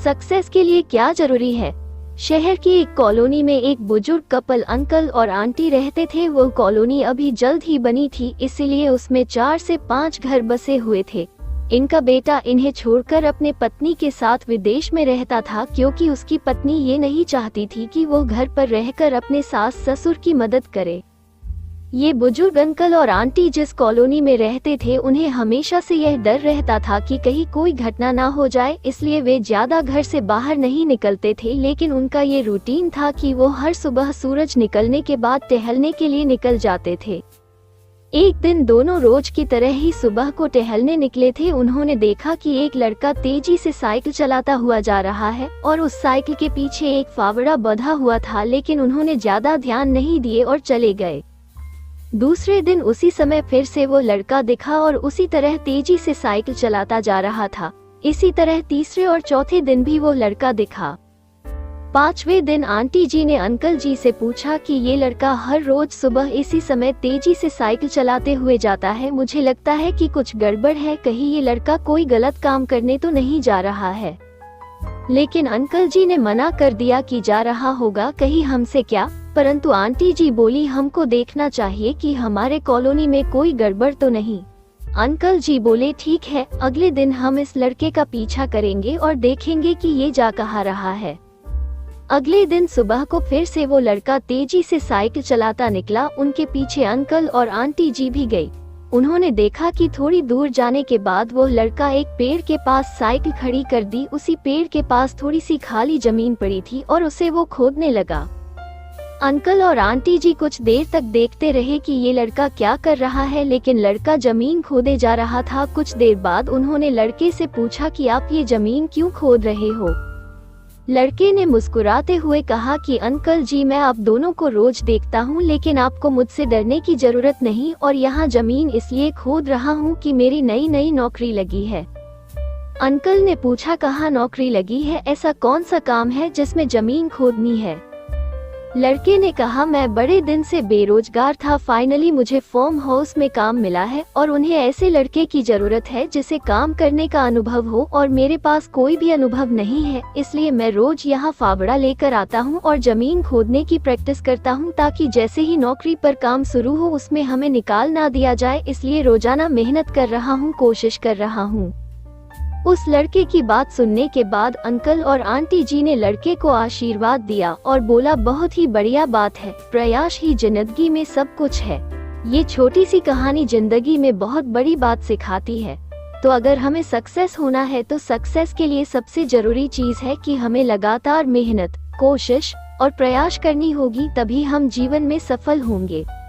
Success के लिए क्या जरूरी है। शहर की एक कॉलोनी में एक बुजुर्ग कपल अंकल और आंटी रहते थे। वो कॉलोनी अभी जल्द ही बनी थी, इसीलिए उसमें 4 से 5 घर बसे हुए थे। इनका बेटा इन्हें छोड़कर अपने पत्नी के साथ विदेश में रहता था, क्योंकि उसकी पत्नी ये नहीं चाहती थी कि वो घर पर रहकर अपने सास ससुर की मदद करे। ये बुजुर्ग अंकल और आंटी जिस कॉलोनी में रहते थे, उन्हें हमेशा से यह डर रहता था कि कहीं कोई घटना ना हो जाए, इसलिए वे ज्यादा घर से बाहर नहीं निकलते थे। लेकिन उनका ये रूटीन था कि वो हर सुबह सूरज निकलने के बाद टहलने के लिए निकल जाते थे। एक दिन दोनों रोज की तरह ही सुबह को टहलने निकले थे। उन्होंने देखा कि एक लड़का तेजी से साइकिल चलाता हुआ जा रहा है और उस साइकिल के पीछे एक फावड़ा बंधा हुआ था, लेकिन उन्होंने ज्यादा ध्यान नहीं दिए और चले गए। दूसरे दिन उसी समय फिर से वो लड़का दिखा और उसी तरह तेजी से साइकिल चलाता जा रहा था। इसी तरह तीसरे और चौथे दिन भी वो लड़का दिखा। 5वें दिन आंटी जी ने अंकल जी से पूछा कि ये लड़का हर रोज सुबह इसी समय तेजी से साइकिल चलाते हुए जाता है। मुझे लगता है कि कुछ गड़बड़ है, कहीं ये लड़का कोई गलत काम करने तो नहीं जा रहा है। लेकिन अंकल जी ने मना कर दिया कि जा रहा होगा, कहीं हमसे क्या। परंतु आंटी जी बोली, हमको देखना चाहिए कि हमारे कॉलोनी में कोई गड़बड़ तो नहीं। अंकल जी बोले, ठीक है, अगले दिन हम इस लड़के का पीछा करेंगे और देखेंगे कि ये जा कहाँ रहा है। अगले दिन सुबह को फिर से वो लड़का तेजी से साइकिल चलाता निकला। उनके पीछे अंकल और आंटी जी भी गई। उन्होंने देखा कि थोड़ी दूर जाने के बाद वो लड़का एक पेड़ के पास साइकिल खड़ी कर दी। उसी पेड़ के पास थोड़ी सी खाली जमीन पड़ी थी और उसे वो खोदने लगा। अंकल और आंटी जी कुछ देर तक देखते रहे कि ये लड़का क्या कर रहा है, लेकिन लड़का जमीन खोदे जा रहा था। कुछ देर बाद उन्होंने लड़के से पूछा कि आप ये जमीन क्यों खोद रहे हो। लड़के ने मुस्कुराते हुए कहा कि अंकल जी, मैं आप दोनों को रोज देखता हूँ, लेकिन आपको मुझसे डरने की जरूरत नहीं, और यहाँ जमीन इसलिए खोद रहा हूँ कि मेरी नई नई नौकरी लगी है। अंकल ने पूछा, कहाँ नौकरी लगी है, ऐसा कौन सा काम है जिसमें जमीन खोदनी है। लड़के ने कहा, मैं बड़े दिन से बेरोजगार था, फाइनली मुझे फार्म हाउस में काम मिला है और उन्हें ऐसे लड़के की जरूरत है जिसे काम करने का अनुभव हो, और मेरे पास कोई भी अनुभव नहीं है, इसलिए मैं रोज यहाँ फावड़ा लेकर आता हूँ और जमीन खोदने की प्रैक्टिस करता हूँ, ताकि जैसे ही नौकरी पर काम शुरू हो उसमें हमें निकाल ना दिया जाए। इसलिए रोजाना मेहनत कर रहा हूँ, कोशिश कर रहा हूँ। उस लड़के की बात सुनने के बाद अंकल और आंटी जी ने लड़के को आशीर्वाद दिया और बोला, बहुत ही बढ़िया बात है, प्रयास ही जिंदगी में सब कुछ है। ये छोटी सी कहानी जिंदगी में बहुत बड़ी बात सिखाती है। तो अगर हमें सक्सेस होना है तो सक्सेस के लिए सबसे जरूरी चीज है कि हमें लगातार मेहनत, कोशिश और प्रयास करनी होगी, तभी हम जीवन में सफल होंगे।